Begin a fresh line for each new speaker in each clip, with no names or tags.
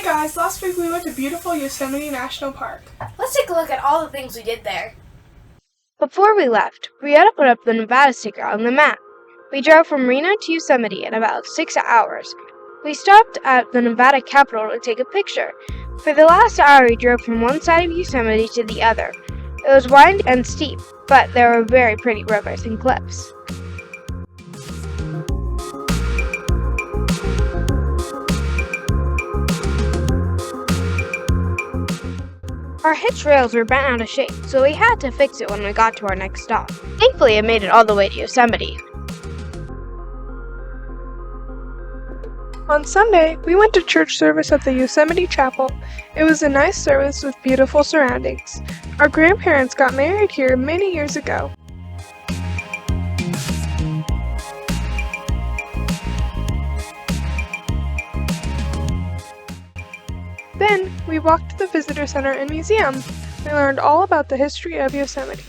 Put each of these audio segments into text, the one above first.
guys, last week we went to beautiful Yosemite National Park.
Let's take a look at all the things we did there.
Before we left, Brietta put up the Nevada sticker on the map. We drove from Reno to Yosemite in about 6 hours. We stopped at the Nevada Capitol to take a picture. For the last hour, we drove from one side of Yosemite to the other. It was wide and steep, but there were very pretty rivers and cliffs. Our hitch rails were bent out of shape, so we had to fix it when we got to our next stop. Thankfully, it made it all the way to Yosemite.
On Sunday, we went to church service at the Yosemite Chapel. It was a nice service with beautiful surroundings. Our grandparents got married here many years ago. Then, we walked to the visitor center and museum. We learned all about the history of Yosemite.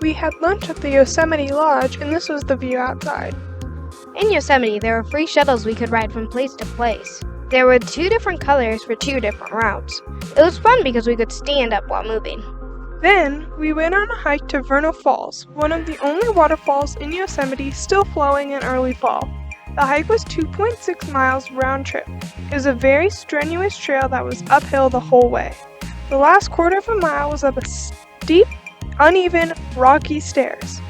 We had lunch at the Yosemite Lodge, and this was the view outside.
In Yosemite, there were free shuttles we could ride from place to place. There were 2 different colors for 2 different routes. It was fun because we could stand up while moving.
Then, we went on a hike to Vernal Falls, one of the only waterfalls in Yosemite still flowing in early fall. The hike was 2.6 miles round trip. It was a very strenuous trail that was uphill the whole way. The last quarter of a mile was up a steep, uneven, rocky stairs.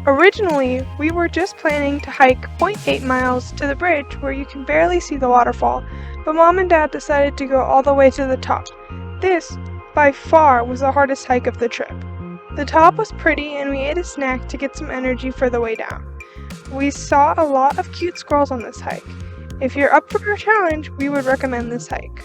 Originally, we were just planning to hike 0.8 miles to the bridge where you can barely see the waterfall, but Mom and Dad decided to go all the way to the top. This, by far, was the hardest hike of the trip. The top was pretty and we ate a snack to get some energy for the way down. We saw a lot of cute squirrels on this hike. If you're up for a challenge, we would recommend this hike.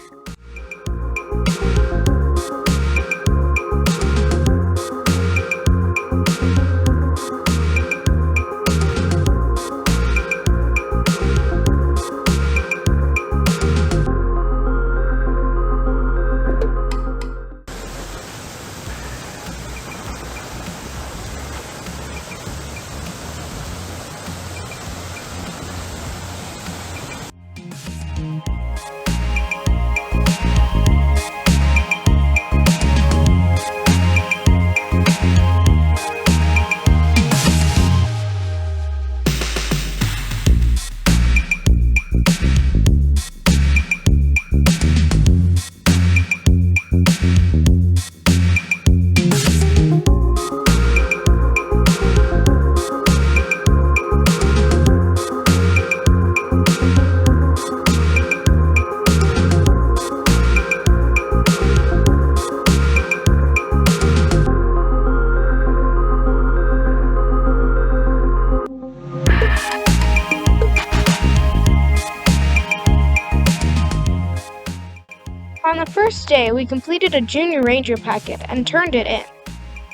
On the first day, we completed a junior ranger packet and turned it in.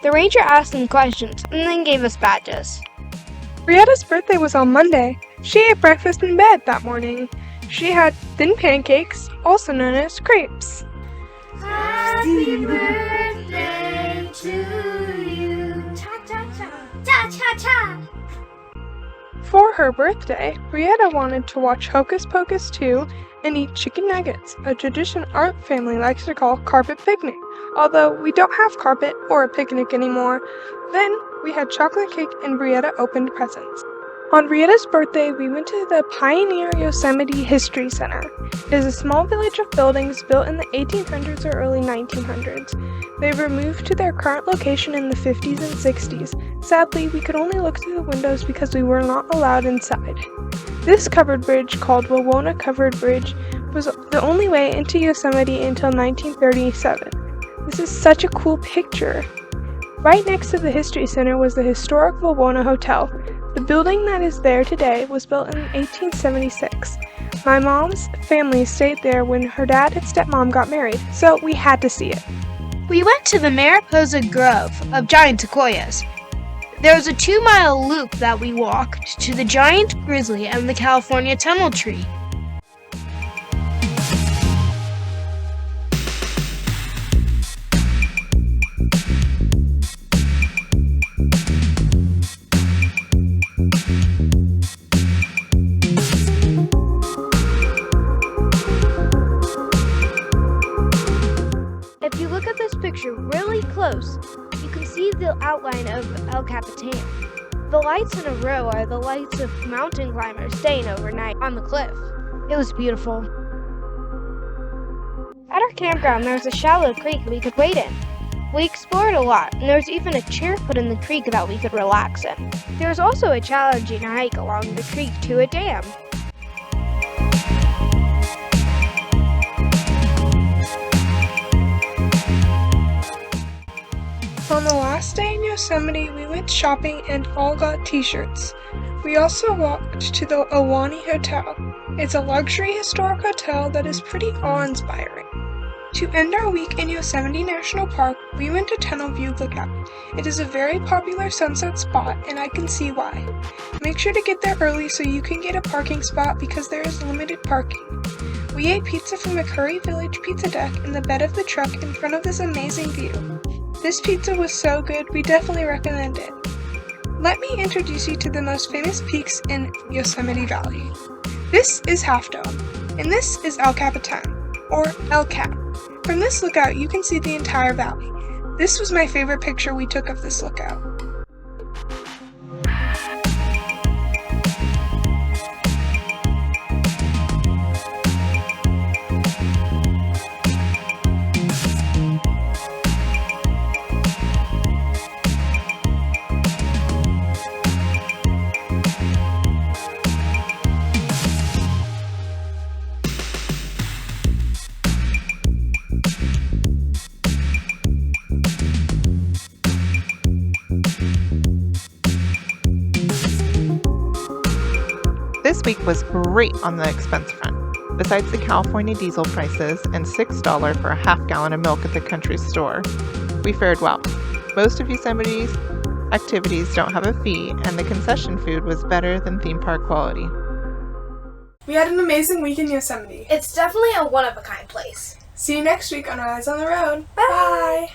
The ranger asked some questions and then gave us badges.
Brietta's birthday was on Monday. She ate breakfast in bed that morning. She had thin pancakes, also known as crepes.
Happy birthday to you. Cha-cha-cha. Cha-cha-cha.
For her birthday, Brietta wanted to watch Hocus Pocus 2 and eat chicken nuggets, a tradition our family likes to call carpet picnic, although we don't have carpet or a picnic anymore. Then we had chocolate cake and Brietta opened presents. On Brietta's birthday, we went to the Pioneer Yosemite History Center. It is a small village of buildings built in the 1800s or early 1900s. They were moved to their current location in the 50s and 60s. Sadly, we could only look through the windows because we were not allowed inside. This covered bridge, called Wawona Covered Bridge, was the only way into Yosemite until 1937. This is such a cool picture. Right next to the History Center was the historic Wawona Hotel. The building that is there today was built in 1876. My mom's family stayed there when her dad and stepmom got married, so we had to see it.
We went to the Mariposa Grove of giant sequoias. There was a 2-mile loop that we walked to the giant grizzly and the California tunnel tree. If you look at this picture really close, you can see the outline of El Capitan. The lights in a row are the lights of mountain climbers staying overnight on the cliff. It was beautiful. At our campground, there was a shallow creek we could wade in. We explored a lot, and there was even a chair put in the creek that we could relax in. There was also a challenging hike along the creek to a dam.
On the last day in Yosemite, we went shopping and all got t-shirts. We also walked to the Awani Hotel. It's a luxury historic hotel that is pretty awe-inspiring. To end our week in Yosemite National Park, we went to Tunnel View Lookout. It is a very popular sunset spot, and I can see why. Make sure to get there early so you can get a parking spot because there is limited parking. We ate pizza from the Curry Village Pizza Deck in the bed of the truck in front of this amazing view. This pizza was so good, we definitely recommend it. Let me introduce you to the most famous peaks in Yosemite Valley. This is Half Dome, and this is El Capitan, or El Cap. From this lookout, you can see the entire valley. This was my favorite picture we took of this lookout.
This week was great on the expense front. Besides the California diesel prices and $6 for a half gallon of milk at the country store, we fared well. Most of Yosemite's activities don't have a fee, and the concession food was better than theme park quality.
We had an amazing week in Yosemite.
It's definitely a one-of-a-kind place.
See you next week on Eyes on the Road. Bye!